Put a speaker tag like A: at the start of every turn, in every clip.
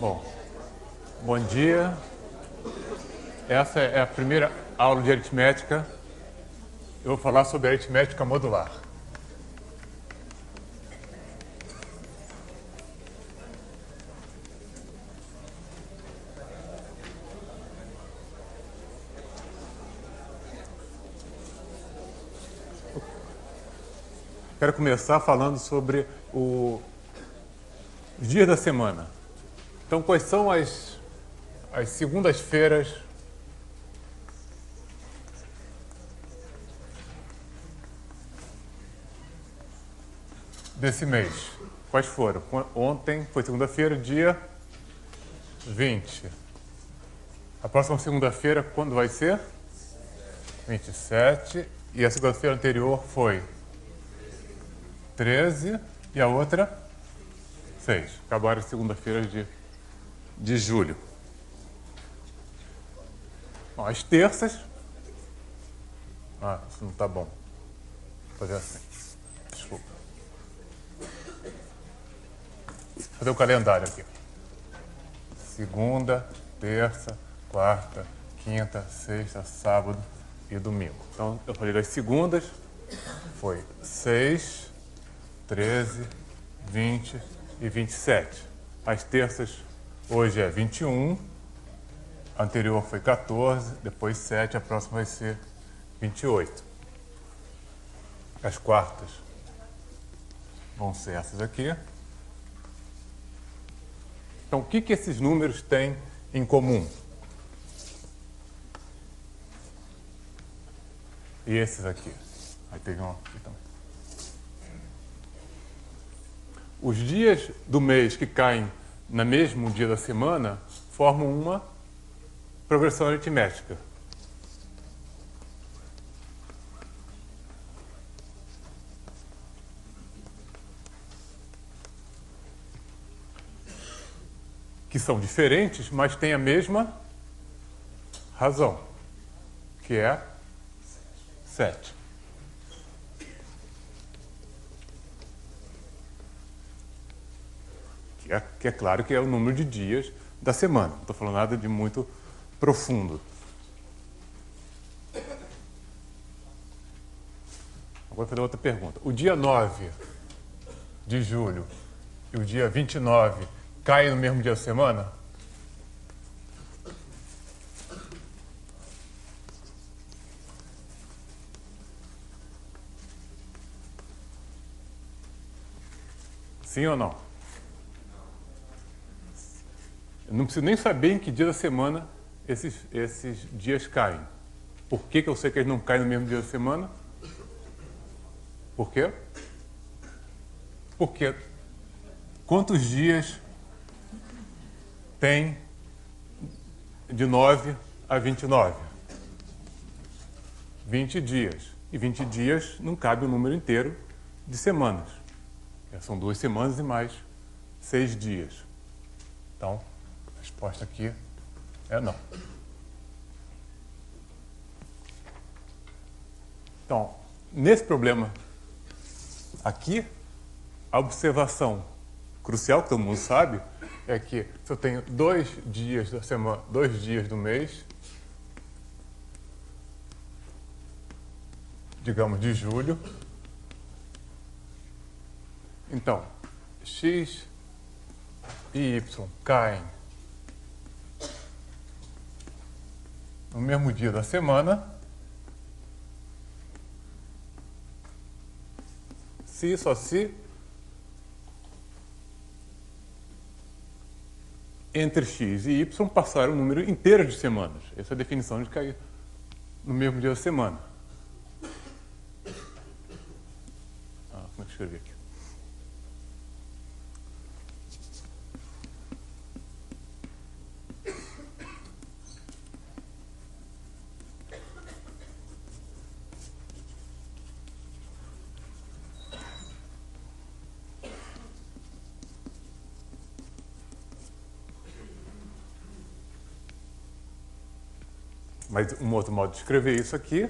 A: Bom, bom dia. Essa é a primeira aula de aritmética. Eu vou falar sobre aritmética modular. Quero começar falando sobre os dias da semana. Então, quais são as segundas-feiras desse mês? Quais foram? Ontem foi segunda-feira, dia 20. A próxima segunda-feira, quando vai ser? 27. E a segunda-feira anterior foi 13 e a outra 6. Acabaram as segunda-feiras de julho. Bom, as terças... isso não está bom. Vou fazer assim. Desculpa. Vou fazer o calendário aqui. Segunda, terça, quarta, quinta, sexta, sábado e domingo. Então, eu falei das segundas. Foi 6, 13, 20 e 27. As terças, hoje é 21. A anterior foi 14, depois 7, a próxima vai ser 28. As quartas vão ser essas aqui. Então, o que esses números têm em comum? E esses aqui. Aí teve um aqui também. Os dias do mês que caem no mesmo dia da semana formam uma progressão aritmética. Que são diferentes, mas têm a mesma razão, que é 7. Que é claro que é o número de dias da semana. Não estou falando nada de muito profundo. Agora vou fazer outra pergunta. O dia 9 de julho e o dia 29 caem no mesmo dia da semana? Sim ou não? Eu não preciso nem saber em que dia da semana esses dias caem. Por que eu sei que eles não caem no mesmo dia da semana? Por quê? Porque quantos dias tem de 9 a 29? 20 dias. E 20 dias não cabe o número inteiro de semanas. São 2 semanas e mais 6 dias. Então, a resposta aqui é não. Então, nesse problema aqui, a observação crucial, que todo mundo sabe, é que se eu tenho 2 dias da semana, 2 dias do mês, digamos de julho, então, x e y caem no mesmo dia da semana se só se entre x e y passar um número inteiro de semanas. Essa é a definição de cair no mesmo dia da semana. Como é que eu escrevi aqui? Mas um outro modo de escrever isso aqui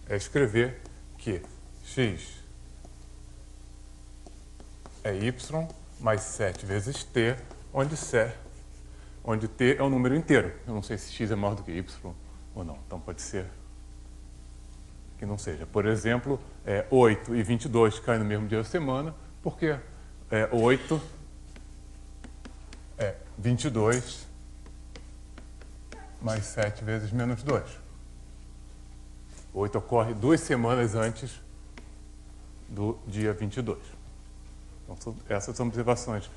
A: é escrever que x é y mais 7 vezes t, onde t é um número inteiro. Eu não sei se x é maior do que y ou não, então pode ser que não seja. Por exemplo, 8 e 22 caem no mesmo dia da semana, porque 8 é 22 mais 7 vezes menos 2. 8 ocorre 2 semanas antes do dia 22. Então, essas são observações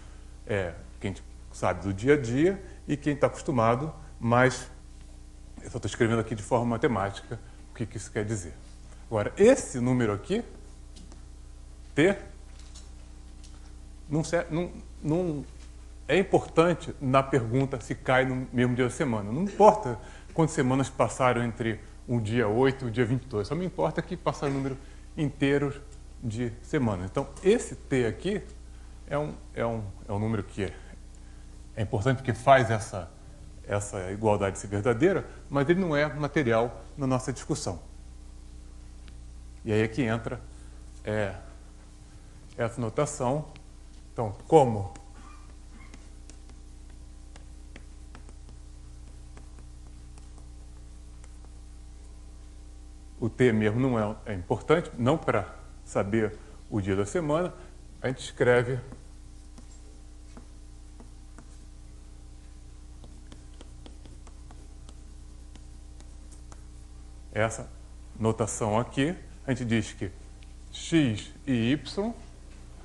A: que a gente sabe do dia a dia e quem está acostumado, mas eu só estou escrevendo aqui de forma matemática o que isso quer dizer. Agora, esse número aqui, t, não é importante na pergunta se cai no mesmo dia da semana. Não importa quantas semanas passaram entre o dia 8 e o dia 22. Só me importa que passaram o número inteiro de semanas. Então, esse t aqui é um número que é importante porque faz essa igualdade ser verdadeira, mas ele não é material na nossa discussão. E aí é que entra essa notação. Então, como o t mesmo não é importante, não para saber o dia da semana, a gente escreve essa notação aqui. A gente diz que x e y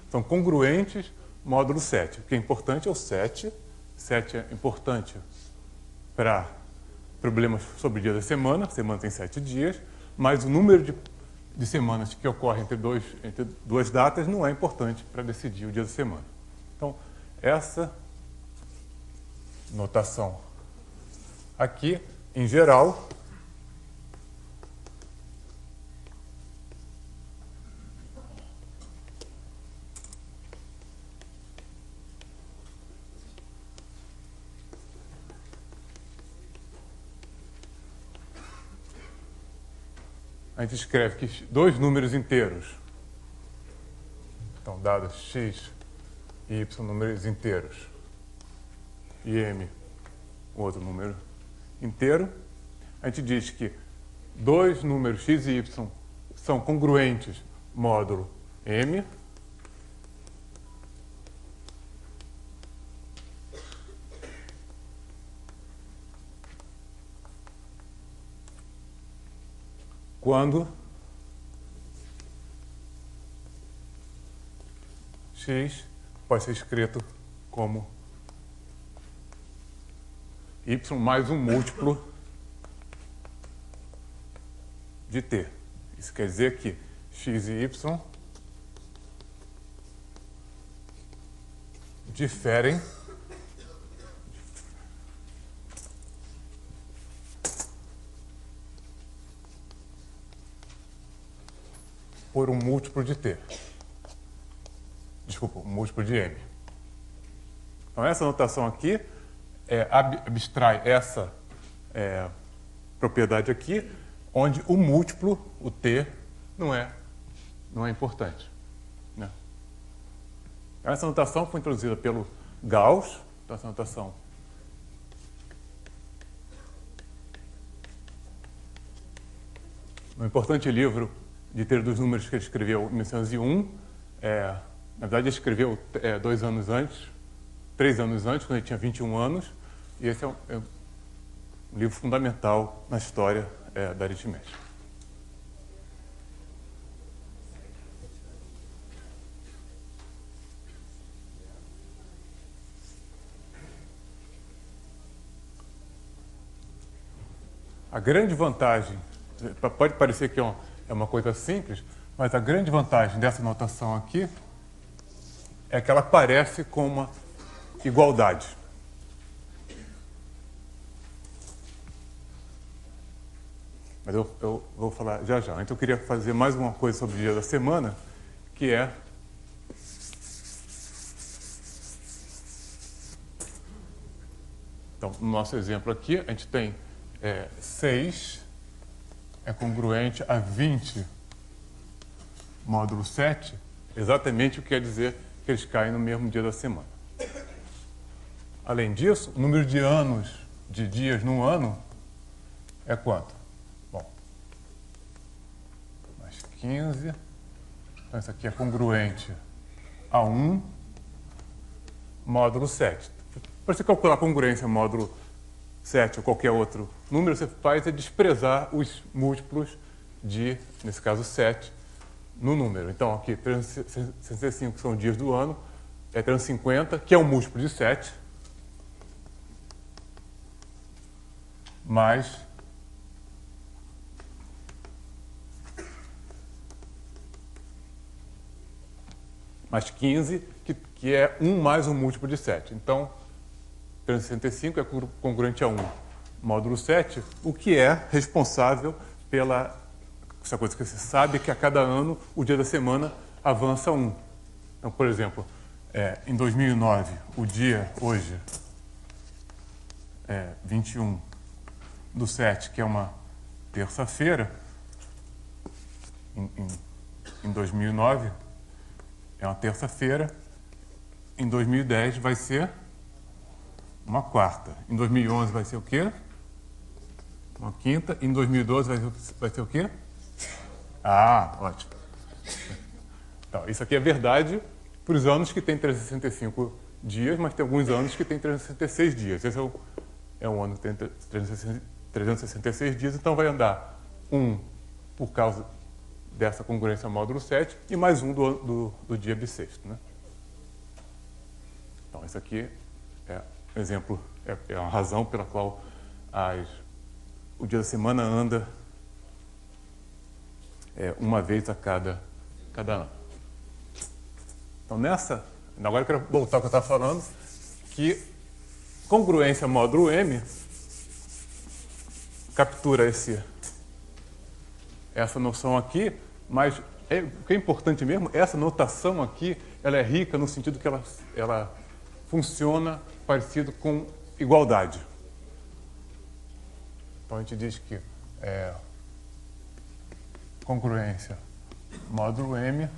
A: são congruentes módulo 7. O que é importante é o 7. 7 é importante para problemas sobre o dia da semana. A semana tem 7 dias, mas o número de semanas que ocorre entre duas datas não é importante para decidir o dia da semana. Então, essa notação aqui, em geral, a gente escreve que dois números inteiros, então, dados x e y números inteiros, e m, outro número inteiro, a gente diz que dois números x e y são congruentes módulo m, quando x pode ser escrito como y mais um múltiplo de t. Isso quer dizer que x e y diferem por um múltiplo de t. Desculpa, um múltiplo de m. Então, essa notação aqui abstrai essa propriedade aqui, onde o múltiplo, o t, não é importante. Né? Essa notação foi introduzida pelo Gauss. Então, essa notação no importante livro de teoria dos números que ele escreveu em 1901. Na verdade, ele escreveu 3 anos antes, quando ele tinha 21 anos, e esse é um livro fundamental na história da aritmética. A grande vantagem, pode parecer que é uma coisa simples, mas a grande vantagem dessa notação aqui é que ela parece com uma igualdade. Mas eu vou falar já já. Então, eu queria fazer mais uma coisa sobre o dia da semana, que é então, no nosso exemplo aqui, a gente tem 6 é congruente a 20 módulo 7, exatamente o que quer dizer que eles caem no mesmo dia da semana. Além disso, o número de anos, de dias num ano, é quanto? Bom, mais 15. Então, isso aqui é congruente a 1 módulo 7. Para você calcular a congruência módulo 7 ou qualquer outro número, você faz é desprezar os múltiplos de, nesse caso, 7 no número. Então, aqui, 365 são dias do ano, é 350, que é um múltiplo de 7, mais mais 15, que é 1 mais um múltiplo de 7. Então, 365 é congruente a 1 módulo 7, o que é responsável pela essa coisa que você sabe, que a cada ano o dia da semana avança 1. Então, por exemplo, em 2009, o dia hoje é 21/7, que é uma terça-feira. Em 2009 é uma terça-feira. Em 2010 vai ser uma quarta. Em 2011 vai ser o quê? Uma quinta. Em 2012 vai ser o quê? Ah, ótimo. Então, isso aqui é verdade para os anos que tem 365 dias, mas tem alguns anos que tem 366 dias. Esse é um ano que tem 366 dias, então vai andar 1 por causa dessa congruência módulo 7 e mais 1 do dia bissexto, né? Então, isso aqui é um exemplo, é uma razão pela qual o dia da semana anda uma vez a cada ano. Então, agora eu quero voltar ao que eu estava falando, que congruência módulo M captura essa noção aqui, mas o que é importante mesmo, essa notação aqui, ela é rica no sentido que ela funciona parecido com igualdade. Então, a gente diz que congruência módulo M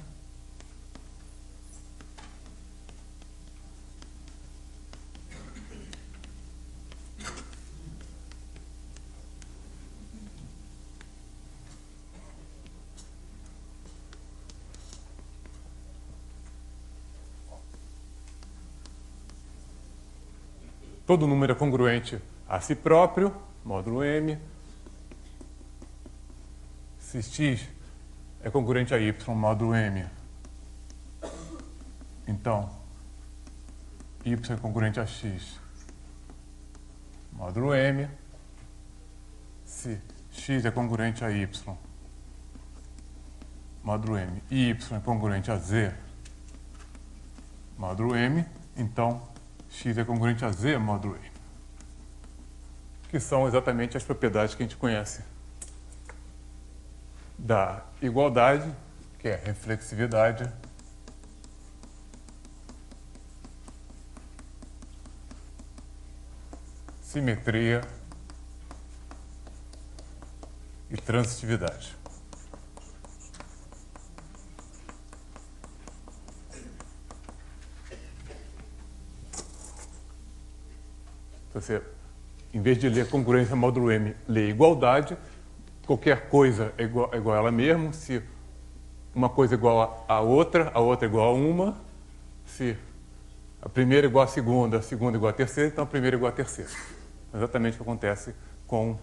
A: todo número é congruente a si próprio, módulo M. Se x é congruente a y, módulo M, então y é congruente a x, módulo M. Se x é congruente a y, módulo M, e y é congruente a z, módulo M, então x é congruente a z, módulo M. Que são exatamente as propriedades que a gente conhece da igualdade, que é reflexividade, simetria e transitividade. Você, em vez de ler congruência módulo M, lê igualdade. Qualquer coisa é igual a ela mesma. Se uma coisa é igual a outra é igual a uma. Se a primeira é igual à segunda, a segunda é igual à terceira, então a primeira é igual à terceira. Exatamente o que acontece com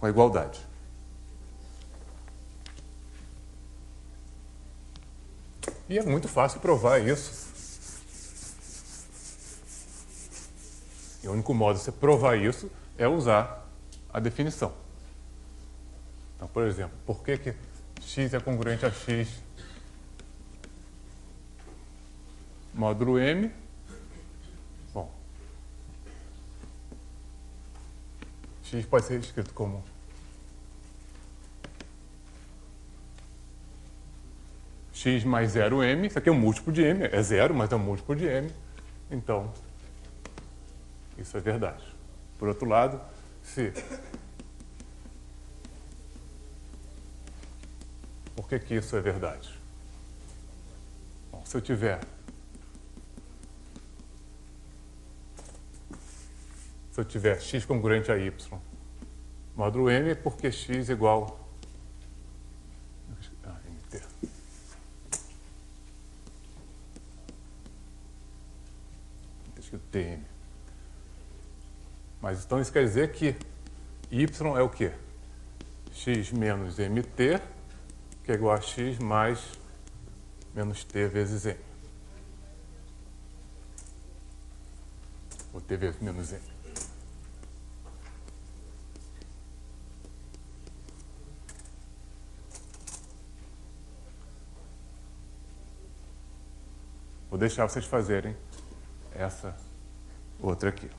A: a igualdade. E é muito fácil provar isso. E o único modo de você provar isso é usar a definição. Então, por exemplo, por que x é congruente a x módulo M? Bom, x pode ser escrito como x mais 0m. Isso aqui é um múltiplo de m, é 0, mas é um múltiplo de m. Então, isso é verdade. Por outro lado, por que isso é verdade? se eu tiver x congruente a y módulo m, porque x igual a mt. Está escrito tm. Mas então isso quer dizer que y é o quê? X menos mt, que é igual a x mais menos t vezes m. Ou t vezes menos m. Vou deixar vocês fazerem essa outra aqui.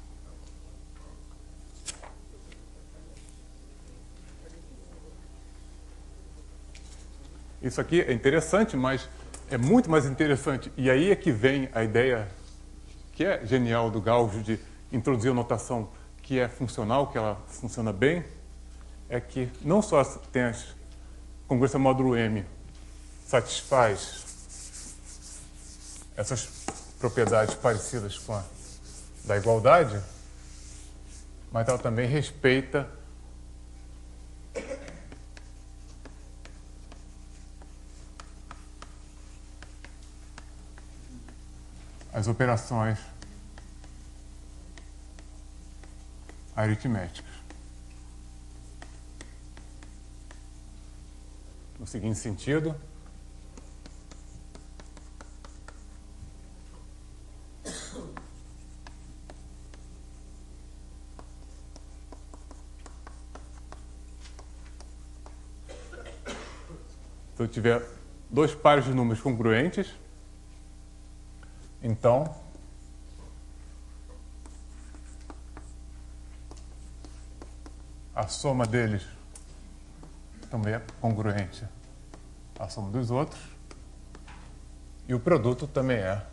A: Isso aqui é interessante, mas é muito mais interessante. E aí é que vem a ideia que é genial do Gauss de introduzir uma notação que é funcional, que ela funciona bem, é que não só tem a congruência módulo M satisfaz essas propriedades parecidas com a da igualdade, mas ela também respeita as operações aritméticas. No seguinte sentido, se eu tiver dois pares de números congruentes, então a soma deles também é congruente à soma dos outros e o produto também é.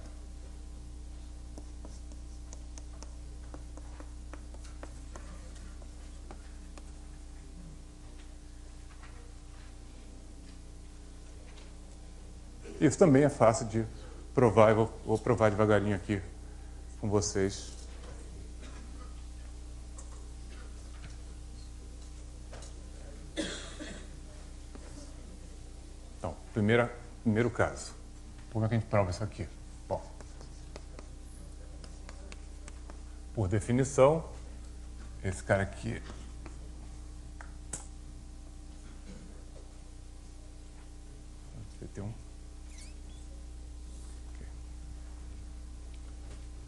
A: Isso também é fácil de provar, eu vou provar devagarinho aqui com vocês. Então, primeiro caso. Como é que a gente prova isso aqui? Bom, por definição, esse cara aqui tem um.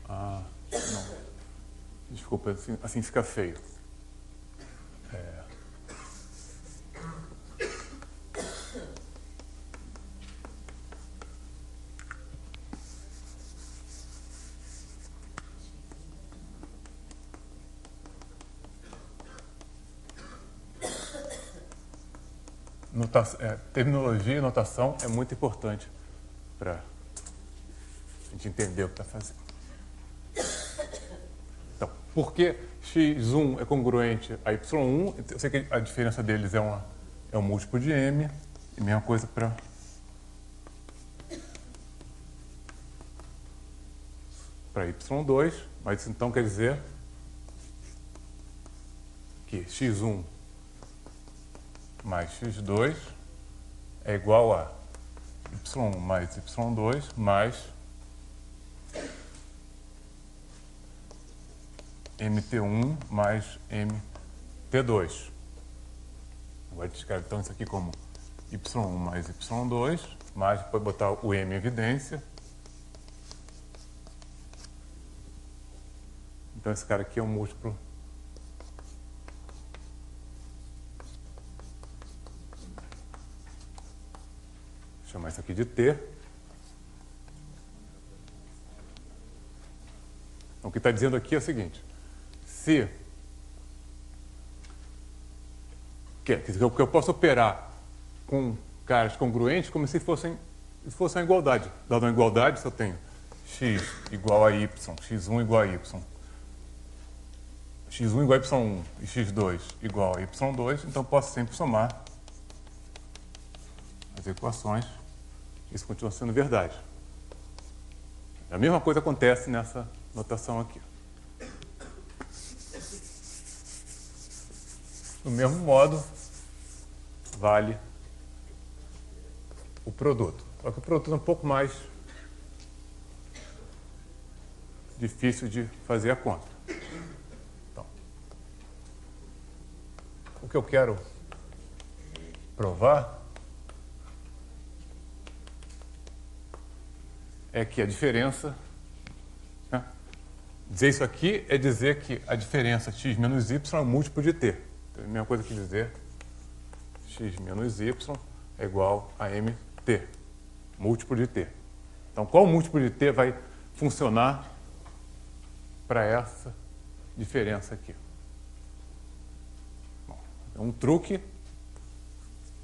A: Não. Desculpa, assim fica feio. Terminologia e notação é muito importante para a gente entender o que está fazendo. Então, por que x1 é congruente a y1? Eu sei que a diferença deles é um múltiplo de m, e a mesma coisa para y2, mas isso então quer dizer que x1 mais x2 é igual a y1 mais y2 mais mt1 mais mt2. Agora a gente escreve então isso aqui como y1 mais y2, mais depois botar o m em evidência. Então esse cara aqui é um múltiplo chamar isso aqui de T. Então, o que está dizendo aqui é o seguinte: se eu posso operar com caras congruentes como se fosse uma igualdade. Dada uma igualdade, se eu tenho x igual a y, x1 igual a y, x1 igual a y1 e x2 igual a y2, então posso sempre somar as equações. Isso continua sendo verdade. A mesma coisa acontece nessa notação aqui. Do mesmo modo, vale o produto. Só que o produto é um pouco mais difícil de fazer a conta. Então, o que eu quero provar é que a diferença, né? Dizer isso aqui é dizer que a diferença x menos y é um múltiplo de t. Então, é a mesma coisa que dizer x menos y é igual a mt, múltiplo de t. Então, qual múltiplo de t vai funcionar para essa diferença aqui? Bom, é um truque.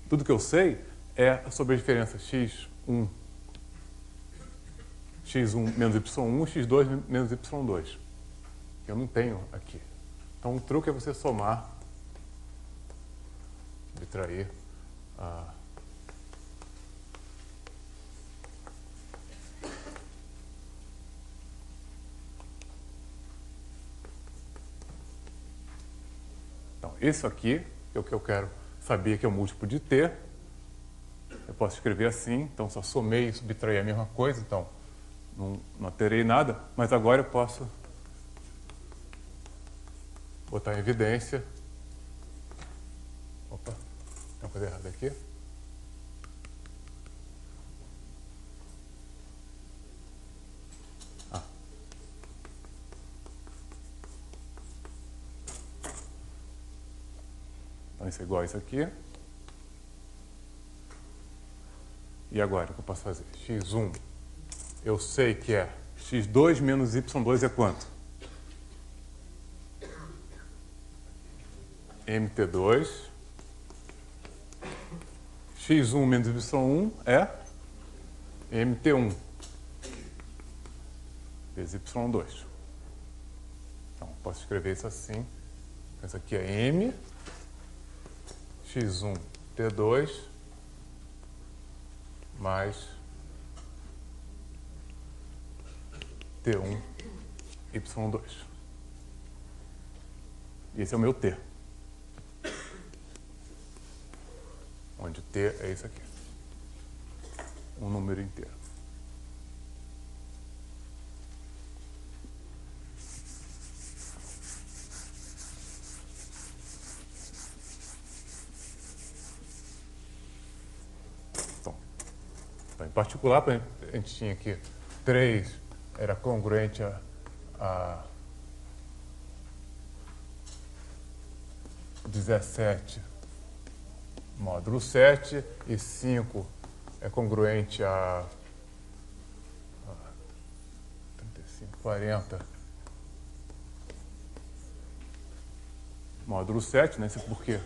A: Tudo que eu sei é sobre a diferença x1 menos y1, x2 menos y2, que eu não tenho aqui. Então, o truque é você somar, subtrair a... Então, isso aqui é o que eu quero saber, que é o múltiplo de t. Eu posso escrever assim, então só somei e subtraí a mesma coisa, então não alterei nada, mas agora eu posso botar em evidência. Opa, tem uma coisa errada aqui. Então isso é igual a isso aqui. E agora o que eu posso fazer? x1, eu sei que é x2 menos y2 é quanto? mt2. x1 menos y1 é mt1 vezes y2. Então, posso escrever isso assim. Isso aqui é m x1 t2 mais t1 y2. E esse é o meu t. Onde t é isso aqui. Um número inteiro. Então, em particular, a gente tinha aqui 3 era congruente a 17 módulo 7 e 5 é congruente a 35, 40 módulo 7, né? Isso por quê?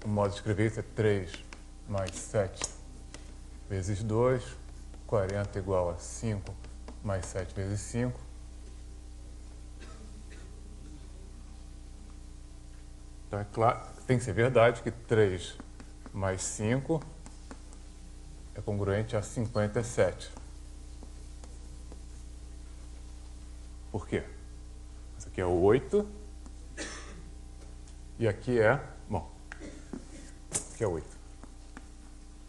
A: O modo de escrever isso é 3 mais 7 vezes 2, 40 igual a 5 mais 7 vezes 5. Então, é claro, tem que ser verdade que 3 mais 5 é congruente a 57. Por quê? Isso aqui é 8 e aqui é... Bom, aqui é 8.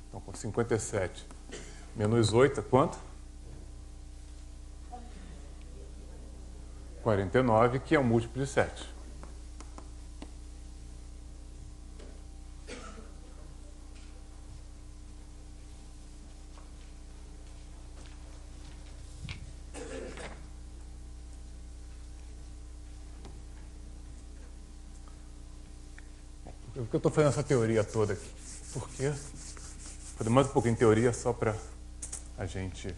A: Então, com 57 menos 8 é quanto? 49, que é um múltiplo de 7. Por que eu estou fazendo essa teoria toda aqui? Por quê? Vou fazer mais um pouquinho de teoria só para a gente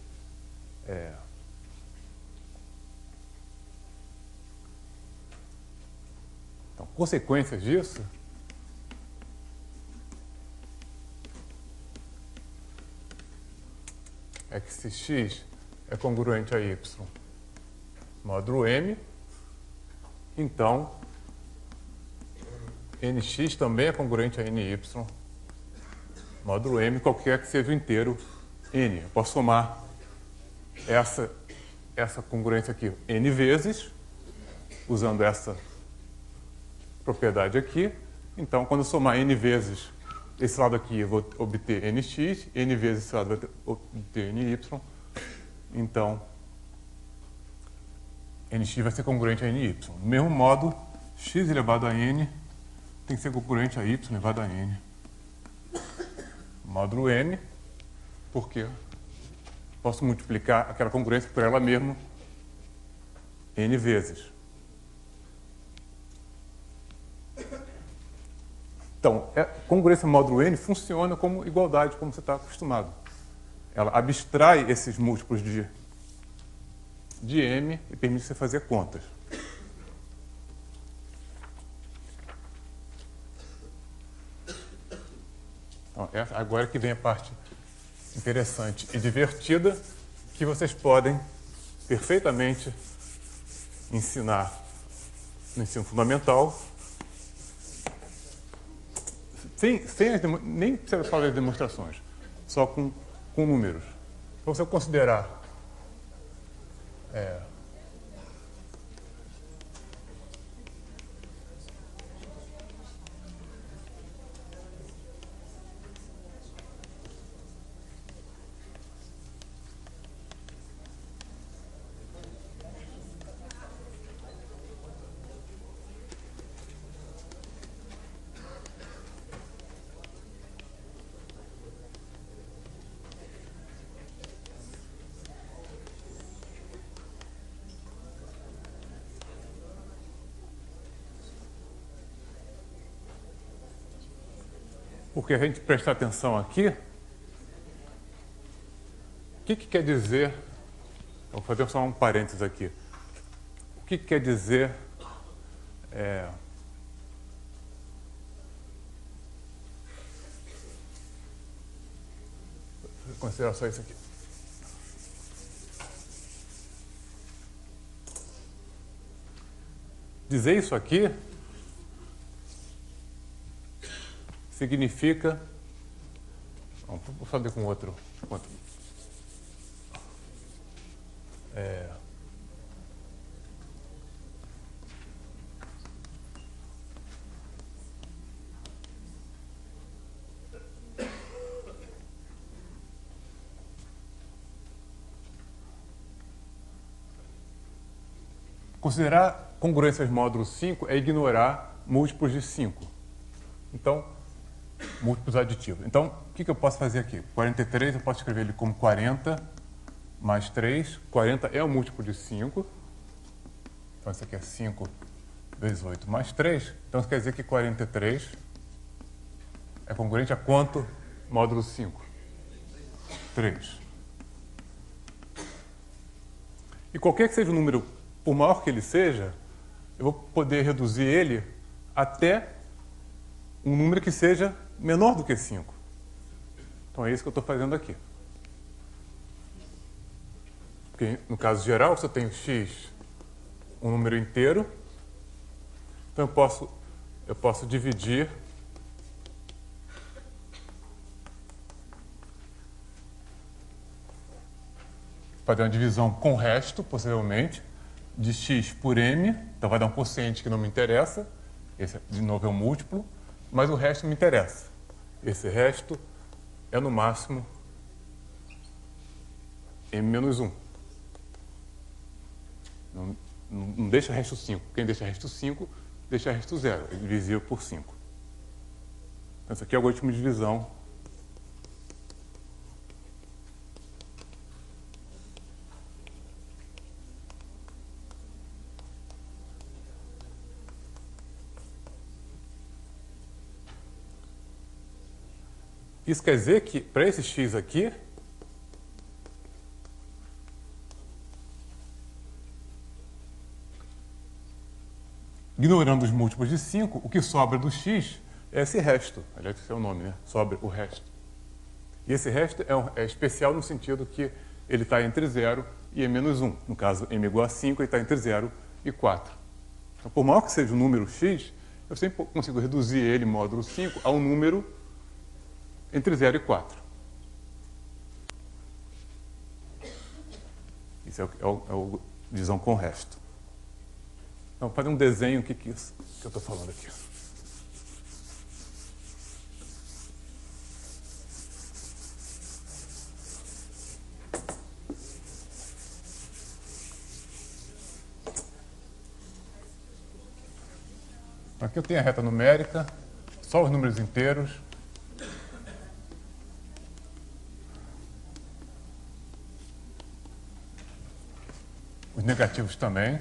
A: Então, consequências disso é que se x é congruente a y módulo m, então nx também é congruente a ny módulo m, qualquer que seja o inteiro n. Eu posso somar essa congruência aqui n vezes, usando essa propriedade aqui. Então, quando eu somar n vezes esse lado aqui, eu vou obter nx, n vezes esse lado vai obter ny. Então, nx vai ser congruente a ny. Do mesmo modo, x elevado a n tem que ser congruente a y elevado a n. Módulo m, porque posso multiplicar aquela congruência por ela mesma n vezes. Então, a congruência módulo n funciona como igualdade, como você está acostumado. Ela abstrai esses múltiplos de m e permite você fazer contas. Então, agora que vem a parte interessante e divertida, que vocês podem perfeitamente ensinar no ensino fundamental, nem precisa falar de demonstrações, só com números. Então, se eu considerar porque a gente prestar atenção aqui, o que quer dizer, eu vou fazer só um parênteses aqui, o que quer dizer vou considerar só isso aqui. Dizer isso aqui significa... Vou fazer com outro. Considerar congruências módulo 5 é ignorar múltiplos de 5. Então, múltiplos aditivos. Então, o que eu posso fazer aqui? 43, eu posso escrever ele como 40 mais 3. 40 é um múltiplo de 5. Então, isso aqui é 5 vezes 8 mais 3. Então, isso quer dizer que 43 é congruente a quanto módulo 5? 3. E qualquer que seja o número, por maior que ele seja, eu vou poder reduzir ele até um número que seja menor do que 5. Então, é isso que eu estou fazendo aqui. Porque, no caso geral, se eu tenho x, um número inteiro, então eu posso dividir fazer uma divisão com o resto, possivelmente, de x por m, então vai dar um quociente que não me interessa, esse de novo é um múltiplo, mas o resto me interessa. Esse resto é no máximo m menos 1. Não deixa resto 5. Quem deixa resto 5, deixa resto 0. É divisível por 5. Então, esse aqui é o algoritmo de divisão. Isso quer dizer que, para esse x aqui, ignorando os múltiplos de 5, o que sobra do x é esse resto. Aliás, esse é o nome, né? Sobra o resto. E esse resto é especial no sentido que ele está entre 0 e m menos 1. No caso, m igual a 5, ele está entre 0 e 4. Então, por maior que seja o número x, eu sempre consigo reduzir ele, módulo 5, a um número entre 0 e 4. Isso é o divisão com o resto. Então, fazer um desenho, o que é isso que eu estou falando aqui? Aqui eu tenho a reta numérica, só os números inteiros. Os negativos também.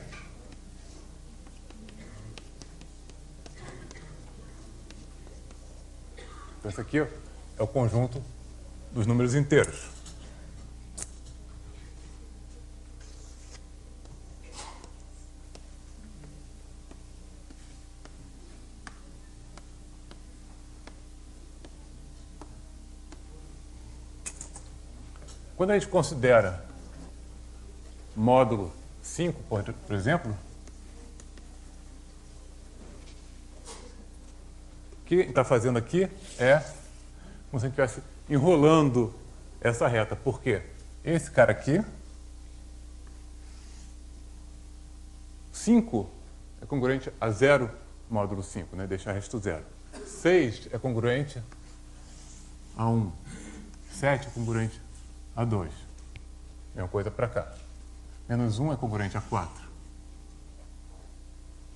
A: Então, esse aqui é o conjunto dos números inteiros. Quando a gente considera módulo 5, por exemplo, o que está fazendo aqui é como se a gente estivesse enrolando essa reta. Por quê? Esse cara aqui, 5 é congruente a 0 módulo 5, né? Deixar resto 0. 6 é congruente a 1. 7 é congruente a 2. Mesma coisa para cá. Menos 1 é congruente a 4.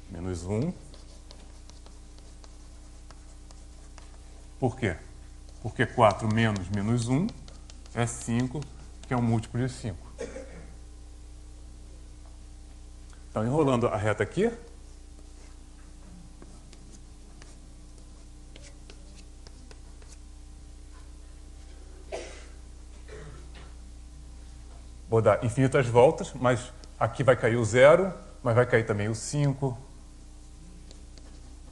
A: Menos 1. Por quê? Porque 4 menos menos 1 é 5, que é um múltiplo de 5. Então, enrolando a reta aqui, vou dar infinitas voltas, mas aqui vai cair o 0, mas vai cair também o 5.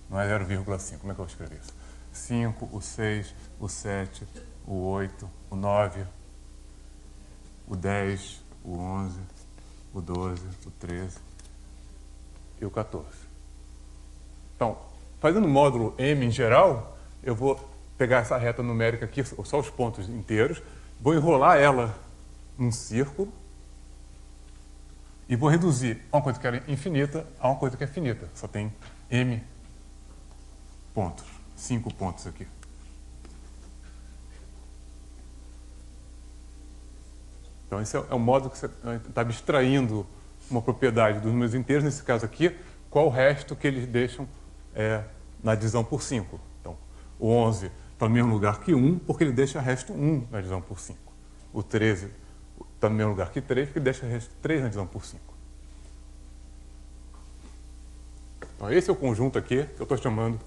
A: Não é 0,5, como é que eu vou escrever isso? 5, o 6, o 7, o 8, o 9, o 10, o 11, o 12, o 13 e o 14. Então, fazendo o módulo M em geral, eu vou pegar essa reta numérica aqui, só os pontos inteiros, vou enrolar ela num círculo e vou reduzir uma coisa que era infinita a uma coisa que é finita. Só tem M pontos, 5 pontos aqui. Então, esse é o modo que você está abstraindo uma propriedade dos números inteiros, nesse caso aqui, qual o resto que eles deixam na divisão por 5. Então, o 11 está no mesmo lugar que 1, porque ele deixa resto 1 na divisão por 5. O 13 está no mesmo lugar que 3, porque ele deixa resto 3 na divisão por 5. Então, esse é o conjunto aqui que eu estou chamando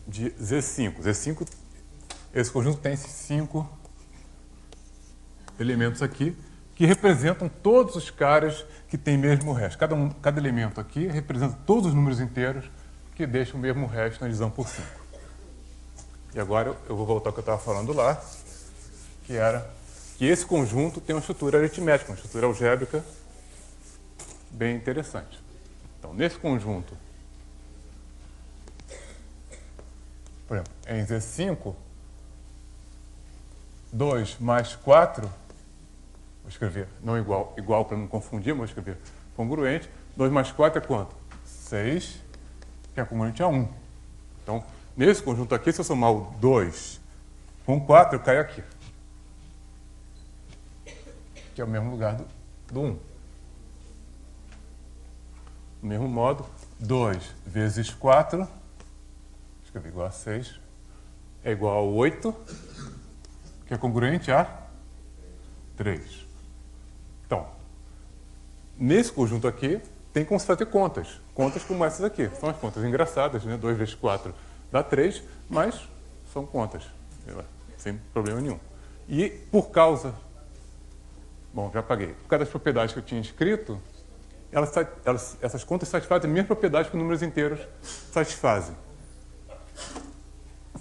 A: de Z5. Z5, esse conjunto tem esses 5 elementos aqui, que representam todos os caras que têm mesmo resto. Cada elemento aqui representa todos os números inteiros que deixam o mesmo resto na divisão por 5. E agora eu vou voltar ao que eu estava falando lá, que era que esse conjunto tem uma estrutura aritmética, uma estrutura algébrica bem interessante. Então, nesse conjunto, por exemplo, em Z5, 2 mais 4, vou escrever não igual para não confundir, mas vou escrever congruente. 2 mais 4 é quanto? 6, que é congruente a 1. Então, nesse conjunto aqui, se eu somar o 2 com 4, eu caio aqui, que é o mesmo lugar do 1. Do mesmo modo, 2 vezes 4, escrevi igual a 6, é igual a 8, que é congruente a 3. Então, nesse conjunto aqui, tem como se fazer contas. Contas como essas aqui. São as contas engraçadas, né? 2 vezes 4 dá 3, mas são contas, sem problema nenhum. E por causa... Bom, já apaguei. Por causa das propriedades que eu tinha escrito, essas contas satisfazem as mesmas propriedades que os números inteiros satisfazem.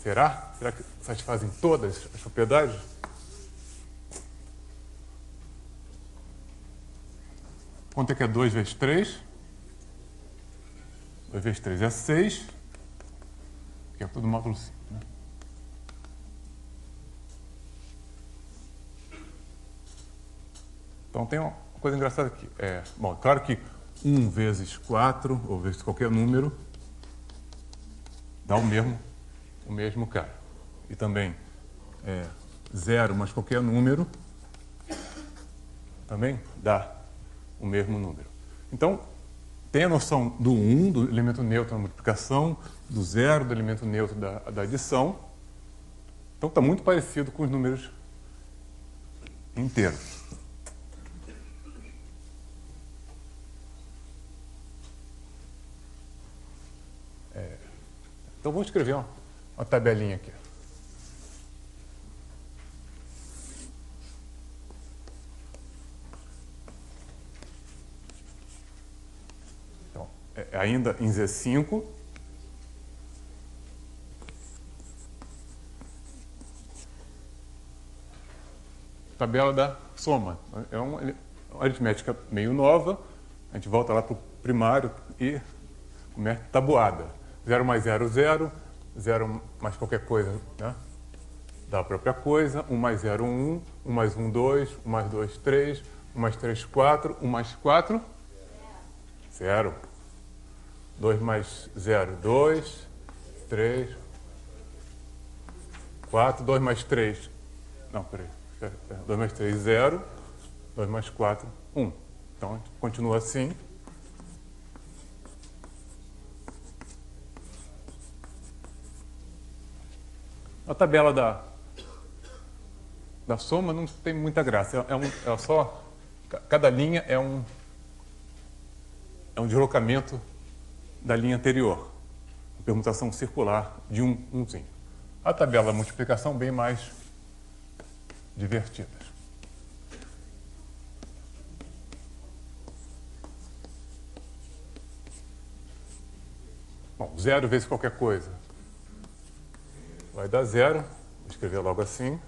A: Será? Será que satisfazem todas as propriedades? Quanto é que é 2 vezes 3? 2 vezes 3 é 6, que é tudo módulo 5. Né? Então tem uma coisa engraçada aqui. Bom, claro que 1 vezes 4, ou vezes qualquer número, dá o mesmo cara. E também 0 mais qualquer número também dá o mesmo número. Então, tem a noção do 1, do elemento neutro da multiplicação, do 0, do elemento neutro da adição. Então, está muito parecido com os números inteiros. Então, vamos escrever uma tabelinha aqui. Então, ainda em Z5. Tabela da soma. É uma aritmética meio nova. A gente volta lá para o primário e começa tabuada. 0 mais 0, 0. 0 mais qualquer coisa, né? Da própria coisa. 1 mais 0, 1. 1 mais 1, 2. 1 mais 2, 3. 1 mais 3, 4. 1 mais 4, 0. 2 mais 0, 2. 3. 4. 2 mais 3. Não, peraí. 2 mais 3, 0. 2 mais 4, 1. Então, a gente continua assim. A tabela da soma não tem muita graça. É só... Cada linha é um deslocamento da linha anterior. Uma permutação circular de umzinho. A tabela da multiplicação bem mais divertida. Bom, 0 vezes qualquer coisa vai dar 0. Vou escrever logo assim.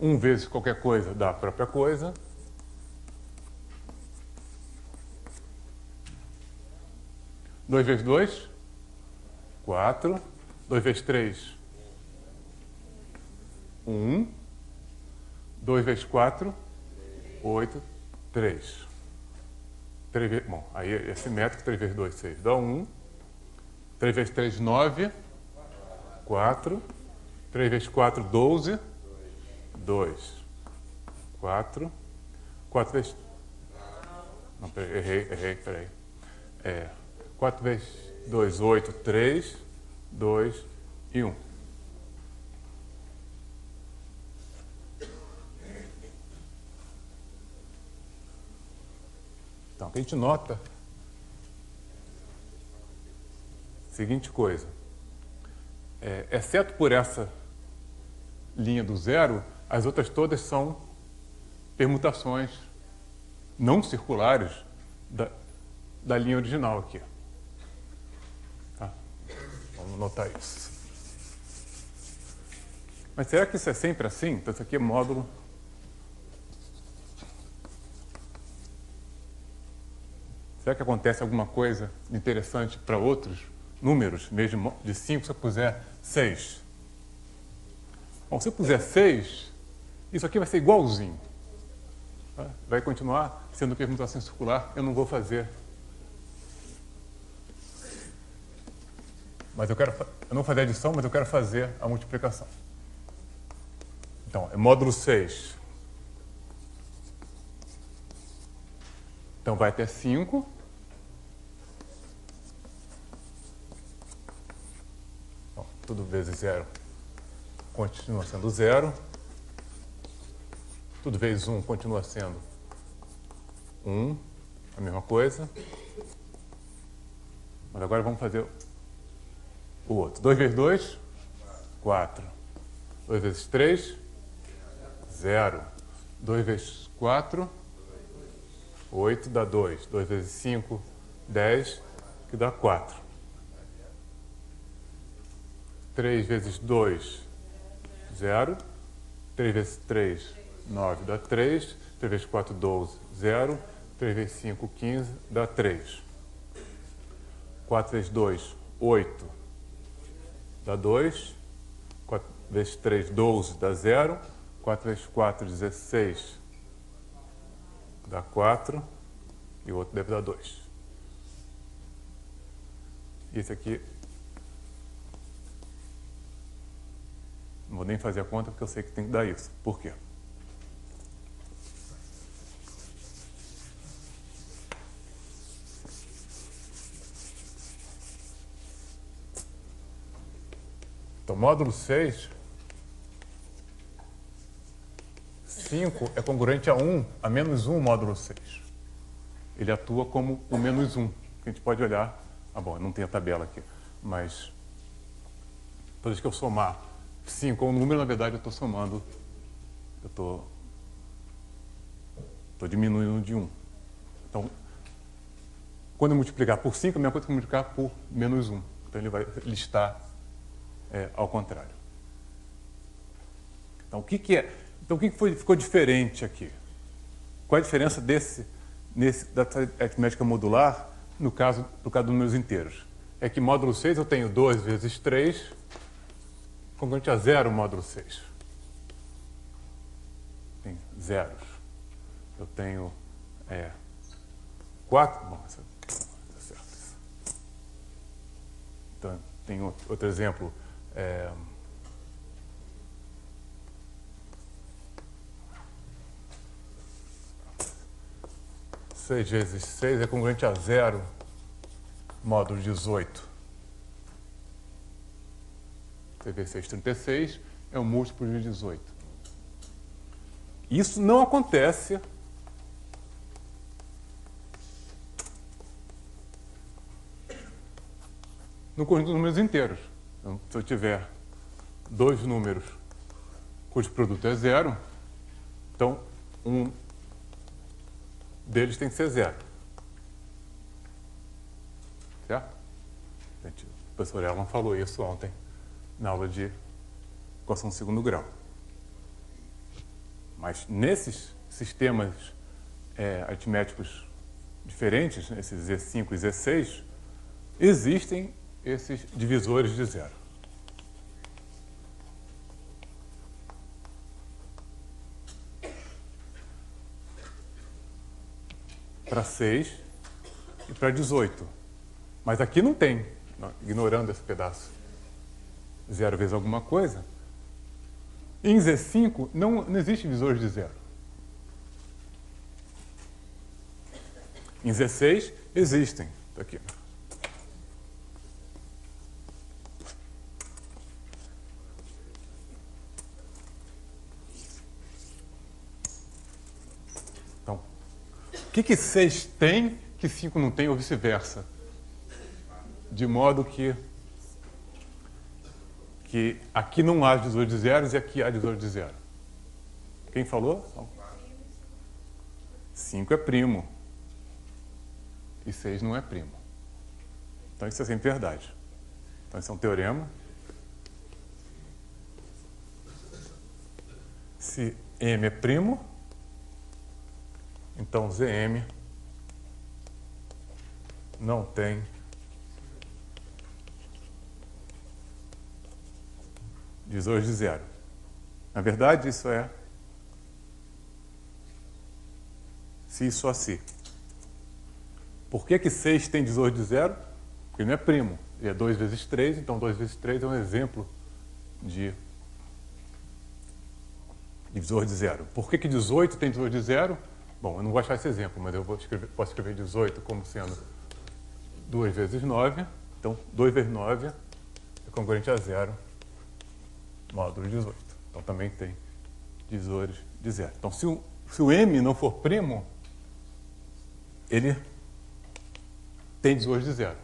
A: 1 vezes qualquer coisa dá a própria coisa. 2 vezes 2, 4. 2 vezes 3, 1. 2 vezes 4, 8, 3. Bom, aí é simétrico. 3 vezes 2, 6, dá 1. 3 vezes 3, 9. 4. 3 vezes 4, 12. 2. 4. 4 vezes... Não, peraí, errei, peraí. 4 vezes 2, 8, 3, 2 e 1. Então, a gente nota a seguinte coisa. Exceto por essa linha do 0, as outras todas são permutações não circulares da linha original aqui. Tá? Vamos notar isso. Mas será que isso é sempre assim? Então, isso aqui é módulo... Será que acontece alguma coisa interessante para outros números, mesmo de 5, se eu puser 6? Bom, se eu puser 6, isso aqui vai ser igualzinho. Tá? Vai continuar sendo permutação circular, eu não vou fazer. Mas eu não vou fazer a adição, mas eu quero fazer a multiplicação. Então, é módulo 6. Então, vai até 5. Tudo vezes 0 continua sendo 0. Tudo vezes 1 continua sendo 1. A mesma coisa. Mas agora vamos fazer o outro. 2 vezes 2, 4. 2 vezes 3, 0. 2 vezes 4, 8 dá 2. 2 vezes 5, 10, que dá 4. 3 vezes 2, 0. 3 vezes 3, 9, dá 3. 3 vezes 4, 12, 0. 3 vezes 5, 15, dá 3. 4 vezes 2, 8, dá 2. 4 vezes 3, 12, dá 0. 4 vezes 4, 16. Dá 4. E o outro deve dar 2. E esse aqui... Não vou nem fazer a conta porque eu sei que tem que dar isso. Por quê? Então, módulo 6, 5 é congruente a 1, a menos 1 módulo 6. Ele atua como o menos 1. A gente pode olhar... Ah, bom, não tem a tabela aqui. Mas, toda vez que eu somar 5 ou um número, na verdade, eu estou somando... Eu estou diminuindo de 1. Então, quando eu multiplicar por 5, a mesma coisa que multiplicar por menos 1. Então, ele vai listar... ao contrário. Então, o que ficou diferente aqui? Qual a diferença da aritmética modular no caso dos números inteiros? É que módulo 6 eu tenho 2 vezes 3, congruente a 0 módulo 6. Tem zeros. Eu tenho 4... Bom, isso é certo. Então, tem outro exemplo... 6 vezes 6 é congruente a 0 módulo 18. 6 vezes 6, 36 é um múltiplo de 18. Isso não acontece no conjunto de números inteiros. Então, se eu tiver 2 números cujo produto é 0, então um deles tem que ser 0. Certo? O professor Erlan falou isso ontem na aula de equação de segundo grau. Mas nesses sistemas aritméticos diferentes, esses Z5 e Z6, existem esses divisores de 0. Para 6 e para 18. Mas aqui não tem, ignorando esse pedaço. 0 vezes alguma coisa. Em Z5 não existe divisores de 0. Em Z6 existem. Está aqui. Então, o que 6 tem que 5 não tem ou vice-versa? De modo que aqui não há divisor de zeros e aqui há divisor de 0. Quem falou? 5 é primo. E 6 não é primo. Então isso é sempre verdade. Então esse é um teorema. Se M é primo, então Zm não tem divisor de 0. Na verdade, isso é se e só se. Por que 6 tem divisor de 0? Porque ele não é primo. Ele é 2 vezes 3, então 2 vezes 3 é um exemplo de divisor de 0. Por que 18 tem divisor de 0? Bom, eu não vou achar esse exemplo, mas eu posso escrever 18 como sendo 2 vezes 9. Então, 2 vezes 9 é congruente a 0 módulo 18. Então, também tem divisores de 0. Então, se o M não for primo, ele tem divisores de 0.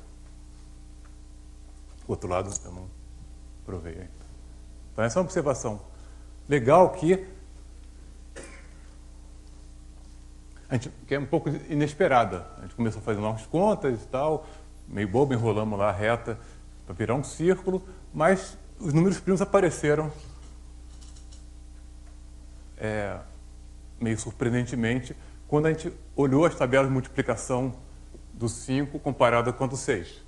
A: O outro lado eu não provei ainda. Então, essa é uma observação legal que é um pouco inesperada. A gente começou a fazer umas contas e tal, meio bobo, enrolamos lá a reta para virar um círculo, mas os números primos apareceram meio surpreendentemente quando a gente olhou as tabelas de multiplicação do 5 comparada com a do 6.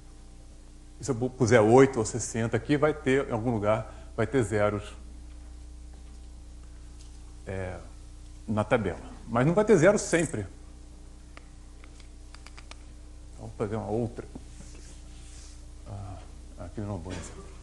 A: Se eu puser 8 ou 60 aqui, vai ter, em algum lugar, vai ter zeros na tabela. Mas não vai ter zero sempre. Vamos fazer uma outra. Aqui não é um bom exemplo.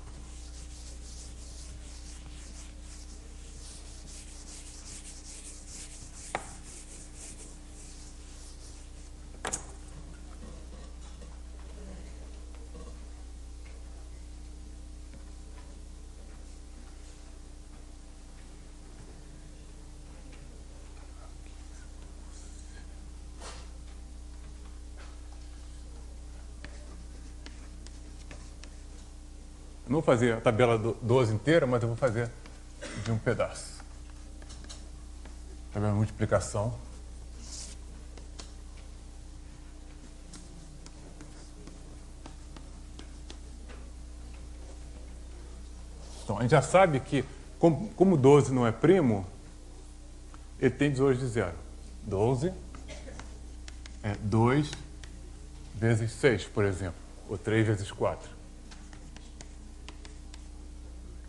A: Não vou fazer a tabela do 12 inteira, mas eu vou fazer de um pedaço. Tabela de multiplicação. Então, a gente já sabe que, como 12 não é primo, ele tem desojos de zero. 12 é 2 vezes 6, por exemplo, ou 3 vezes 4.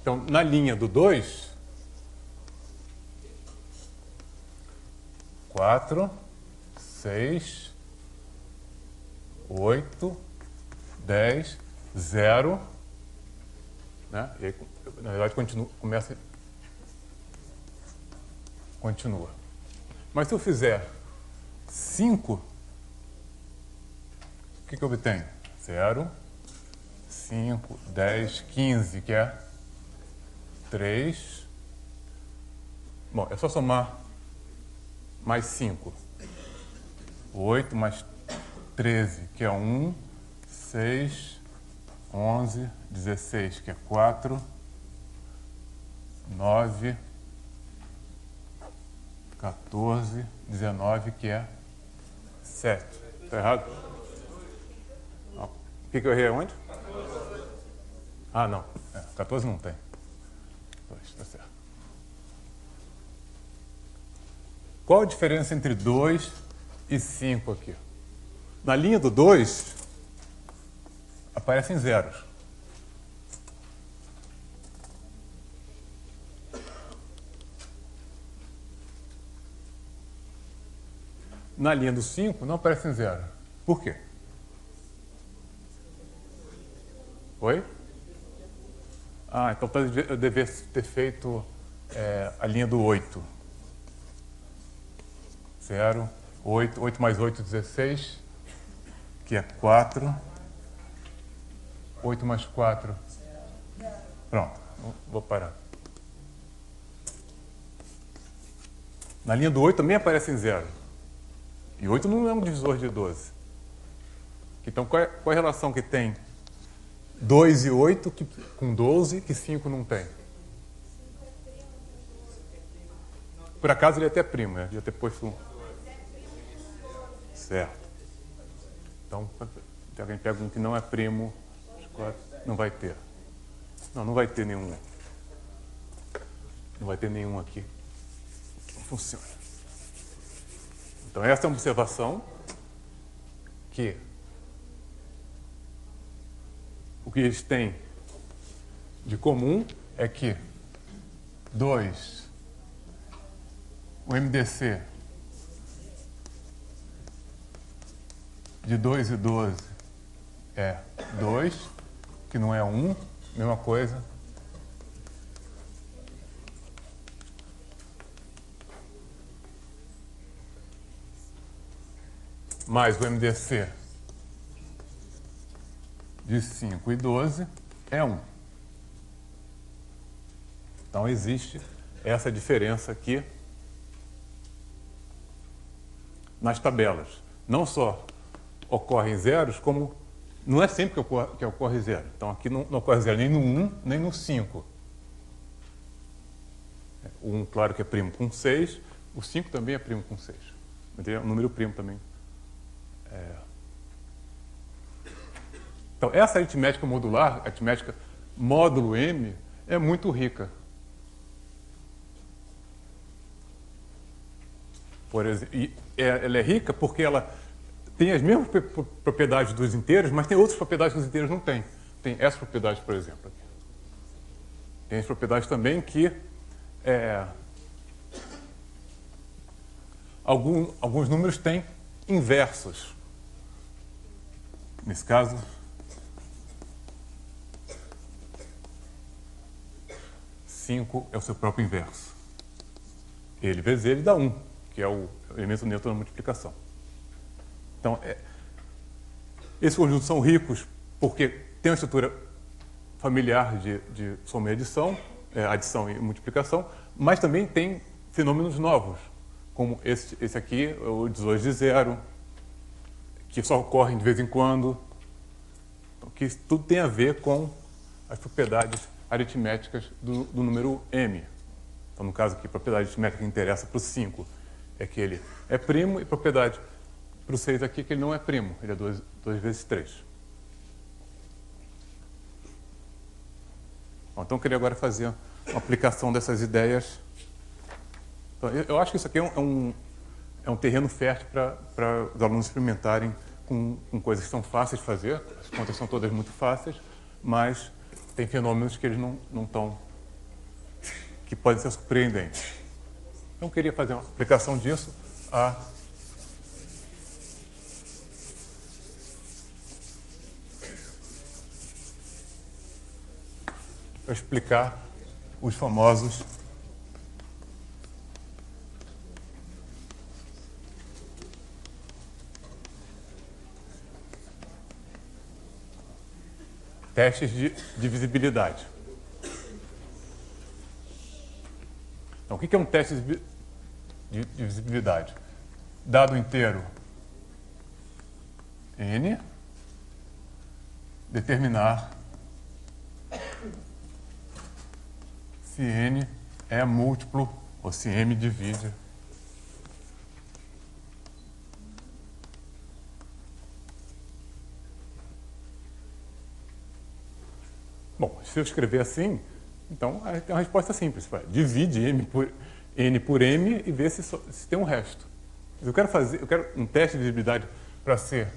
A: Então, na linha do 2, 4, 6, 8, 10, 0, né? E aí, na verdade, continua. Mas se eu fizer 5, o que eu obtenho? 0, 5, 10, 15, que é 3. Bom, é só somar mais 5. 8 mais 13, que é 1. 6, 11, 16, que é 4. 9, 14, 19, que é 7. Está errado? O que eu errei onde? Ah, não. 14 não tem. Está certo. Qual a diferença entre 2 e 5 aqui? Na linha do 2, aparecem zeros. Na linha do 5, não aparecem zeros. Por quê? Oi? Então eu devia ter feito a linha do 8. 0, 8, 8 mais 8, 16, que é 4. 8 mais 4. Pronto, vou parar. Na linha do 8 também aparecem zero. E 8 não é um divisor de 12. Então, qual é a relação que tem 2 e 8 com 12 que 5 não tem? Por acaso ele é até primo, né? Ia ter posto um. Certo. Então, se alguém pega um que não é primo, não vai ter. Não vai ter nenhum. Não vai ter nenhum aqui que não funciona. Então, essa é uma observação que o que eles têm de comum é que 2, o MDC de 2 e 12 é 2, que não é 1, mesma coisa. Mais o MDC de 5 e 12 é 1. Então, existe essa diferença aqui nas tabelas. Não só ocorrem zeros, como não é sempre que ocorre zero. Então, aqui não ocorre zero nem no 1, nem no 5. O 1, claro que é primo com 6, o 5 também é primo com 6. É um número primo também. Então, essa aritmética modular, aritmética módulo M, é muito rica. Por exemplo, e ela é rica porque ela tem as mesmas propriedades dos inteiros, mas tem outras propriedades que os inteiros não têm. Tem essa propriedade, por exemplo. Aqui. Tem as propriedades também que alguns números têm inversos. Nesse caso, 5 é o seu próprio inverso. Ele vezes ele dá 1, que é o elemento neutro da multiplicação. Então, esses conjuntos são ricos porque tem uma estrutura familiar de soma e adição, adição e multiplicação, mas também tem fenômenos novos, como esse aqui, o 18 de zero, que só ocorrem de vez em quando, então, que tudo tem a ver com as propriedades aritméticas do número m. Então, no caso aqui, a propriedade aritmética que interessa para o 5 é que ele é primo, e a propriedade para o 6 aqui é que ele não é primo, ele é 2 vezes 3. Bom, então, eu queria agora fazer uma aplicação dessas ideias. Então, eu acho que isso aqui é um terreno fértil para os alunos experimentarem com coisas que são fáceis de fazer. As contas são todas muito fáceis, mas tem fenômenos que eles não estão, que podem ser surpreendentes. Então, eu queria fazer uma aplicação disso a para explicar os famosos testes de divisibilidade. Então, o que é um teste de divisibilidade? Dado inteiro n, determinar se n é múltiplo ou se m divide Bom, se eu escrever assim, então tem uma resposta simples. Divide n por m e vê se tem um resto. Eu quero um teste de divisibilidade para ser